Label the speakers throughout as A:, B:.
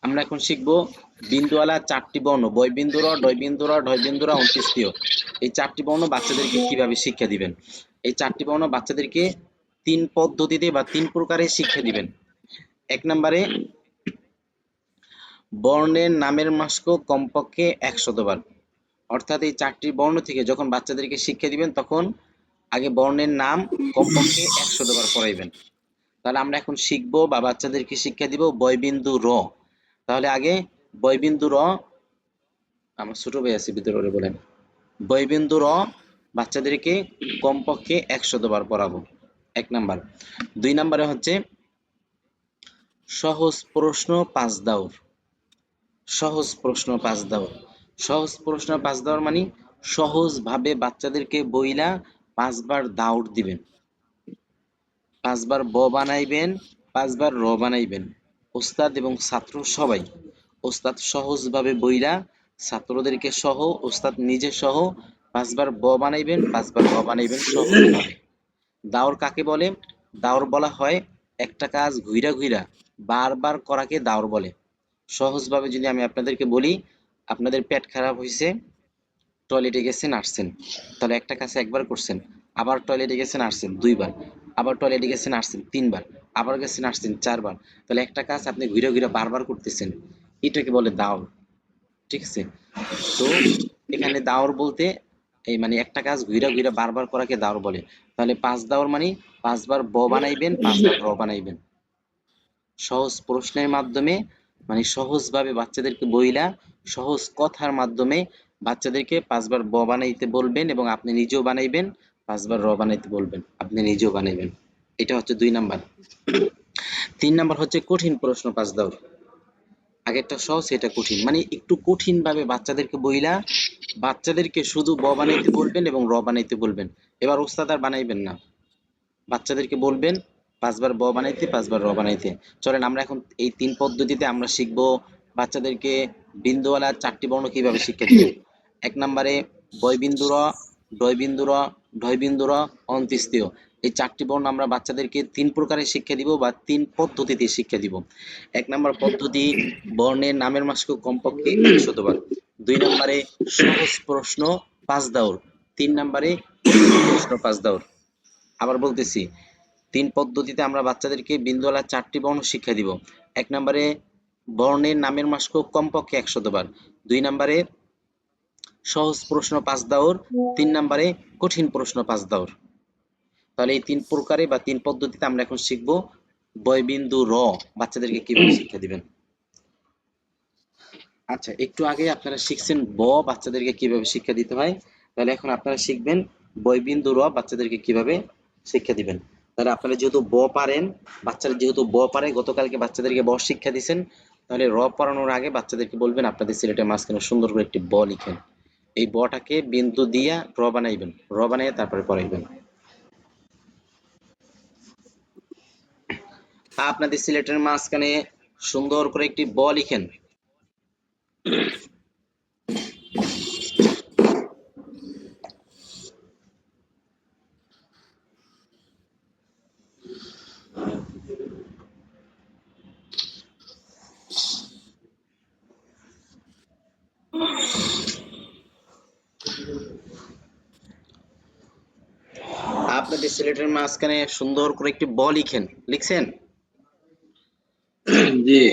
A: আমরা এখন শিখবো বিন্দুওয়ালা চারটি বর্ণ বয় বিন্দু র, ডয় বিন্দু র, ঢয় বিন্দু র, অন্ত্যেষ্টিয়। এই চারটি বর্ণ বাচ্চাদেরকে কিভাবে শিক্ষা দিবেন? এই চারটি বর্ণ বাচ্চাদেরকে 3 পদ্ধতিতে বা 3 প্রকারে শিক্ষা দিবেন। 1 নম্বরে বর্ণের নামের মাস্ক কমপক্ষে 100 বার। অর্থাৎ এই চারটি বর্ণ থেকে যখন বাচ্চাদেরকে শিক্ষা দিবেন তখন আগে বর্ণের নাম কমপক্ষে 100 বার পড়াইবেন। তাহলে আমরা এখন শিখবো বা বাচ্চাদেরকে শিক্ষা দিব বয়বিন্দু র। তাহলে আগে বয়বিন্দু র, আমার ছোট ভাই আছে ভিতরে, বলেন বয়বিন্দু র বাচ্চাদেরকে কমপক্ষে 100 বার পড়াবো, 1 নাম্বার। 2 নম্বরে হচ্ছে সহজ প্রশ্ন 5 দাউর। সহজ প্রশ্ন 5 দাউর, সহজ প্রশ্ন 5 দাউর মানে সহজভাবে বাচ্চাদেরকে বইলা 5 বার দাউর দিবেন। 5 বার ব বানাইবেন, 5 বার র বানাইবেন। ওস্তাদ এবং ছাত্র সবাই, ওস্তাদ সহজভাবে বইলা ছাত্রদেরকে সহ, ওস্তাদ নিজে সহ 5 বার ব বানাইবেন, 5 বার র বানাইবেন সহজভাবে। দাওর কাকে বলে? দাওর বলা হয় একটা কাজ ঘুইরা ঘুইরা বারবার করাকে দাওর বলে। সহজভাবে যদি আমি আপনাদেরকে বলি, আপনাদের পেট খারাপ হয়েছে, টয়লেটে গেছেন আসছেন, তাহলে একটা কাজ একবার করছেন, আবার টয়লেটে গেছেন আসছেন 2 বার, আবার টয়লেটে গেছেন আসছেন 3 বার, আবার গেছেন আসছেন 4 বার, তাহলে একটা কাজ আপনি ঘুরে ঘুরে বারবার করতেছেন, এটাকে বলে দাওর। ঠিক আছে? তো এখানে দাওর বলতে এই মানে একটা কাজ ঘুরে ঘুরে বারবার করাকে দাওর বলে। তাহলে 5 দাওর মানে 5 বার ব বানাইবেন, 5 বার র বানাইবেন। সহজ প্রশ্নের মাধ্যমে মানে সহজভাবে বাচ্চাদেরকে বইলা সহজ কথার মাধ্যমে বাচ্চাদেরকে 5 বার ব বানাইতে বলবেন এবং আপনি নিজেও বানাইবেন, 5 বার র বানাইতে বলবেন, আপনি নিজেও বানাইবেন। এটা হচ্ছে 2 নাম্বার। 3 নাম্বার হচ্ছে কঠিন প্রশ্ন 5 দাও। আগেরটা সহজ, এটা কঠিন, মানে একটু কঠিন ভাবে বাচ্চাদেরকে বইলা বাচ্চাদেরকে শুধু ব বানাইতে বলবেন এবং র বানাইতে বলবেন। এবার ওস্তাদ আর বানাইবেন না, বাচ্চাদেরকে বলবেন 5 বার ব বানাইতে, 5 বার র বানাইতে। চলেন আমরা এখন এই 3 পদ্ধতিতে আমরা শিখবো বাচ্চাদেরকে বিন্দুওয়ালা 4টি বর্ণ কিভাবে শিক্ষা দিবেন। 1 নম্বরে বয় বিন্দু র, ডয় বিন্দু র, ঢয় বিন্দু র, অন্ত্যেষ্টিয়। এই 4টি বর্ণ আমরা বাচ্চাদেরকে 3 প্রকারে শিক্ষা দিব বা 3 পদ্ধতিতে শিক্ষা দিব। 1 নম্বর পদ্ধতি বর্ণের নামের মাস্ক কমপক্ষে 100 বার। 2 নম্বরে সহজ প্রশ্ন 5 দাউর। 3 নম্বরে কঠিন প্রশ্ন 5 দাউর। আবার বলতেছি, 3 পদ্ধতিতে আমরা বাচ্চাদেরকে বিন্দুওয়ালা 4টি বর্ণ শিক্ষা দিব। 1 নম্বরে বর্ণের নামের মাস্ক কমপক্ষে 100 বার। 2 নম্বরে সহজ প্রশ্ন 5 দাউর। 3 নম্বরে কঠিন প্রশ্ন 5 দাউর। তাহলে এই 3 প্রকারে বা 3 পদ্ধতিতে আমরা এখন শিখব বয়বিন্দু র বাচ্চাদেরকে কিভাবে শিক্ষা দিবেন। আচ্ছা, একটু আগে আপনারা শিখছেন ব বাচ্চাদেরকে কিভাবে শিক্ষা দিতে হয়, তাহলে এখন আপনারা শিখবেন বয়বিন্দু র বাচ্চাদেরকে কিভাবে শিক্ষা দিবেন। তাহলে আপনারা যেহেতু ব পারেন, বাচ্চারা যেহেতু ব পারে, গতকালকে বাচ্চাদেরকে ব শিক্ষা দিয়েছেন, তাহলে র পড়ানোর আগে বাচ্চাদেরকে বলবেন আপনাদের সিলেটের মাঝখানে সুন্দর করে একটি ব লিখেন। এই বটাকে বিন্দু দিয়া র বানাইবেন, র বানাইয়া তারপরে পড়াইবেন। আপনাদের সিলেটের মাঝখানে সুন্দর করে একটি ব লিখেন। আপনাদের সিলেটের মাঝখানে সুন্দর করে একটি ব লিখেন, লিখছেন?
B: জি।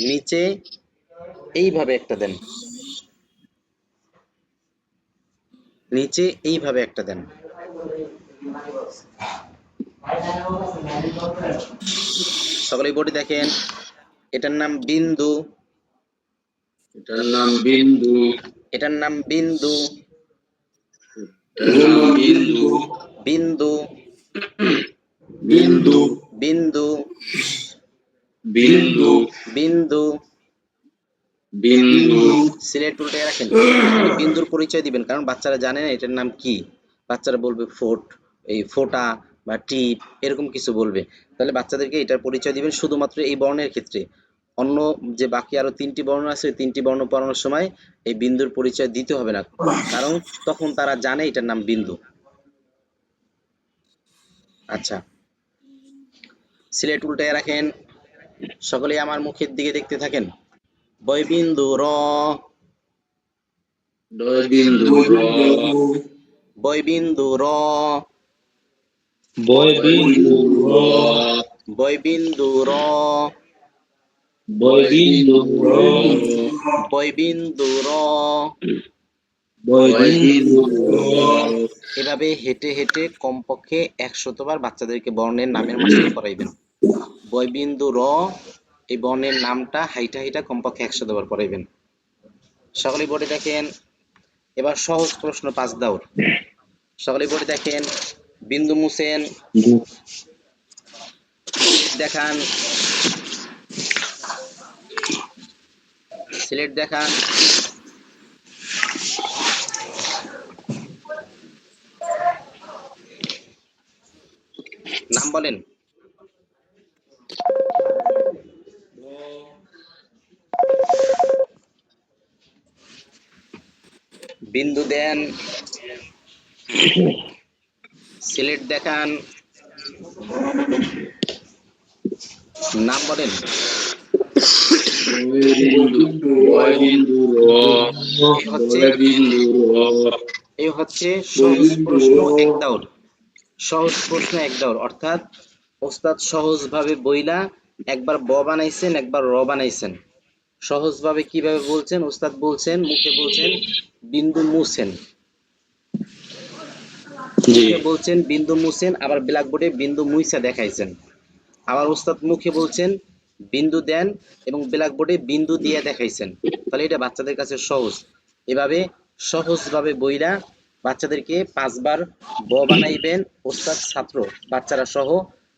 A: নিচে এইভাবে একটা দেন, নিচে এইভাবে একটা দেন। সকলে বোর্ডে দেখেন, এটার নাম বিন্দু,
B: এটার নাম বিন্দু,
A: এটার নাম বিন্দু,
B: বিন্দু,
A: বিন্দু,
B: বিন্দু,
A: বিন্দু,
B: বিন্দু,
A: বিন্দু।
B: বিন্দু।
A: সিলেট উল্টে রাখেন, বিন্দুর পরিচয় দিবেন, কারণ বাচ্চারা জানে না এটার নাম কি। বাচ্চারা বলবে ফোট, এই ফোটা বা টিপ, এরকম কিছু বলবে। তাহলে বাচ্চাদেরকে এটার পরিচয় দিবেন শুধুমাত্র এই বর্ণের ক্ষেত্রে। অন্য যে বাকি আরো 3টি বর্ণ আছে, 3টি বর্ণ পড়ানোর সময় এই বিন্দুর পরিচয় দিতে হবে না, কারণ তখন তারা জানে এটার নাম বিন্দু। আচ্ছা, সিলেট উল্টে রাখেন, সকলেই আমার মুখের দিকে দেখতে থাকেন। বয়বিন্দু র,
B: ডয় বিন্দু র,
A: বয়বিন্দু র,
B: ডয় বিন্দু র,
A: বয়বিন্দু র,
B: ডয় বিন্দু র,
A: বয়বিন্দু র।
B: ডয় বিন্দু র।
A: এভাবে হেঁটে হেঁটে কমপক্ষে 100বার বাচ্চাদেরকে বর্ণের নামের মাস্ক করাইবেন। বয়বিন্দু র, এই বর্ণের নামটা হাইটা হাইটা কমপক্ষে 100বার পড়াইবেন। সকলেই বোর্ডে দেখেন। এবার সহজ প্রশ্ন 5 দাউর। সকলেই বোর্ডে দেখেন। বিন্দু মুছেন, সিলেট দেখান, সিলেট দেখান, নাম বলেন। বিন্দু দেন, সিলেট দেখান, নাম বলেন।
B: ডয় বিন্দু র,
A: এই হচ্ছে
B: ডয় বিন্দু র,
A: এই হচ্ছে সহজ প্রশ্ন 1 দাউর। সহজ প্রশ্ন 1 দাউর, অর্থাৎ ওস্তাদ সহজভাবে বইলা একবার ব বানাইছেন, একবার র বানাইছেন। সহজভাবে কিভাবে বলছেন? ওস্তাদ বলছেন, মুখে বলছেন বিন্দু মুছেন, মুখে বলছেন বিন্দু মুছেন, আবার ব্ল্যাকবোর্ডে বিন্দু মুইসা দেখাইছেন। আবার ওস্তাদ মুখে বলছেন বিন্দু দেন এবং ব্ল্যাকবোর্ডে বিন্দু দিয়ে দেখাইছেন। তাহলে এটা বাচ্চাদের কাছে সহজ। এভাবে সহজভাবে বইরা বাচ্চাদেরকে 5 বার ব বানাইবেন, ওস্তাদ ছাত্র বাচ্চারা সহ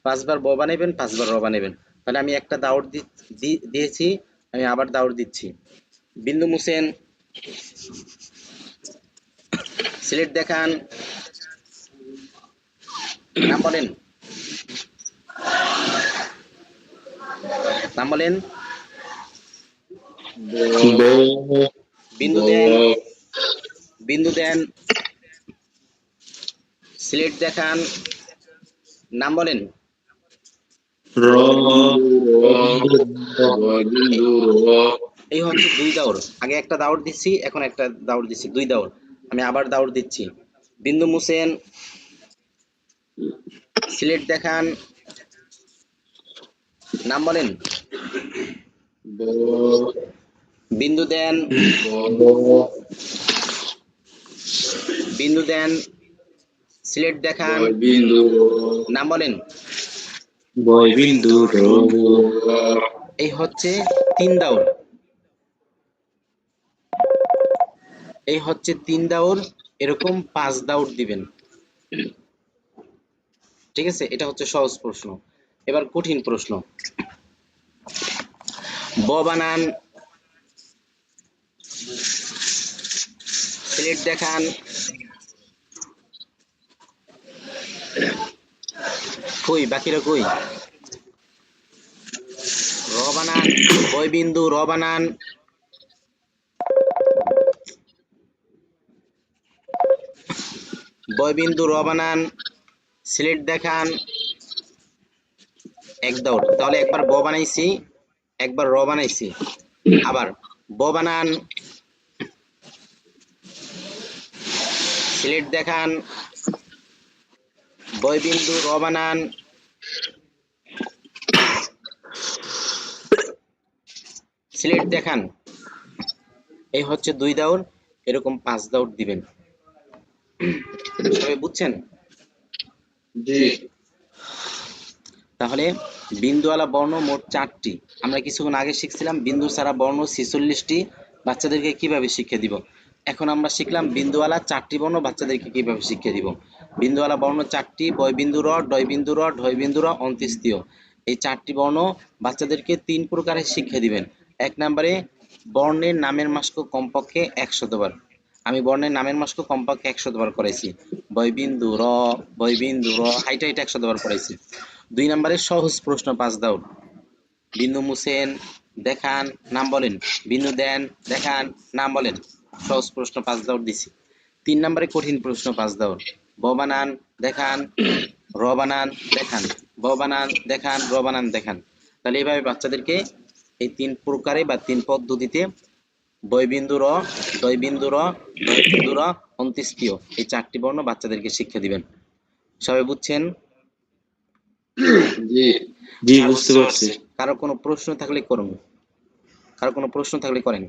A: 5 বার ব বানাইবেন, 5 বার র বানাইবেন। তাহলে আমি একটা দাউর দিয়েছি, আমি আবার দাউর দিচ্ছি। বিন্দু মুছেন, সিলেট দেখান, নাম বলেন, নাম বলেন। বিন্দু দেন, বিন্দু দেন, সিলেট দেখান, নাম বলেন। এই হচ্ছে 2 দাউর। আগে একটা দাউর দিচ্ছি, এখন একটা দাউর দিচ্ছি, 2 দাউর। আমি আবার দাউর দিচ্ছি। বিন্দু মুছেন, সিলেট দেখান, নাম বলেন। বিন্দু দেন, বিন্দু দেন, সিলেট দেখান, নাম বলেন।
B: বয়বিন্দু র,
A: এই হচ্ছে 3 দাউর। এই হচ্ছে 3 দাউর। এরকম 5 দাউর দিবেন। ঠিক আছে? এটা হচ্ছে সহজ প্রশ্ন। এবার কঠিন প্রশ্ন। ব বানান, সিলেট দেখান, কই বাকিরা কই? র বানান, বয়বিন্দু র বানান, বয়বিন্দু র বানান, সিলেট দেখান, 1 দাউর। তাহলে একবার ব বানাইছি, একবার র বানাইছি। আবার ব বানান, সিলেট দেখান, বয়বিন্দু র বানান, সিলেট দেখান। এই হচ্ছে 2 দাউর। এরকম 5 দাউর দিবেন। সবাই বুঝছেন?
B: জি।
A: তাহলে বিন্দুওয়ালা বর্ণ মোট 4টি। আমরা কিছুক্ষণ আগে শিখছিলাম বিন্দু ছাড়া বর্ণ 46টি। বাচ্চাদেরকে কিভাবে শিক্ষা দিব। এখন আমরা শিখলাম বিন্দুওয়ালা 4টি বর্ণ বাচ্চাদেরকে কিভাবে শিক্ষা দিব। বিন্দুওয়ালা বর্ণ 4টি, বয়বিন্দু র, ডয়বিন্দু র, ঢয়বিন্দু র, অন্ত্যেষ্টিয়। এই 4টি বর্ণ বাচ্চাদেরকে 3 প্রকারে শিক্ষা দিবেন। 1 নম্বরে বর্ণের নামের মাস্ক কমপক্ষে 100বার। আমি বর্ণের নামের মাস্ক কমপক্ষে 100বার করাইছি। বয়বিন্দু র, বয়বিন্দু র, হাইটা হাইটা 100বার করাইছি। 2 নম্বরে সহজ প্রশ্ন 5 দাউর। বিন্দু মুছেন, দেখান, নাম বলেন। বিন্দু দেন, দেখান, নাম বলেন। সহজ প্রশ্ন 5 দাউর দিছি। 3 নম্বরে কঠিন প্রশ্ন 5 দাউর। ব বানান, দেখান, র বানান, দেখান, ব বানান, দেখান, র বানান, দেখান। তাহলে এইভাবে বাচ্চাদেরকে এই 3 প্রকারে বা 3 পদ্ধতিতে বয়বিন্দু র, দয়বিন্দু র, দয়বিন্দু র, অন্ত্যেষ্টিয় এই 4টি বর্ণ বাচ্চাদেরকে শিক্ষা দিবেন। সবাই বুঝছেন?
B: জি
C: জি বুঝতে পারছি।
A: কারো কোনো প্রশ্ন থাকলে করুন, কারো কোনো প্রশ্ন থাকলে করেন।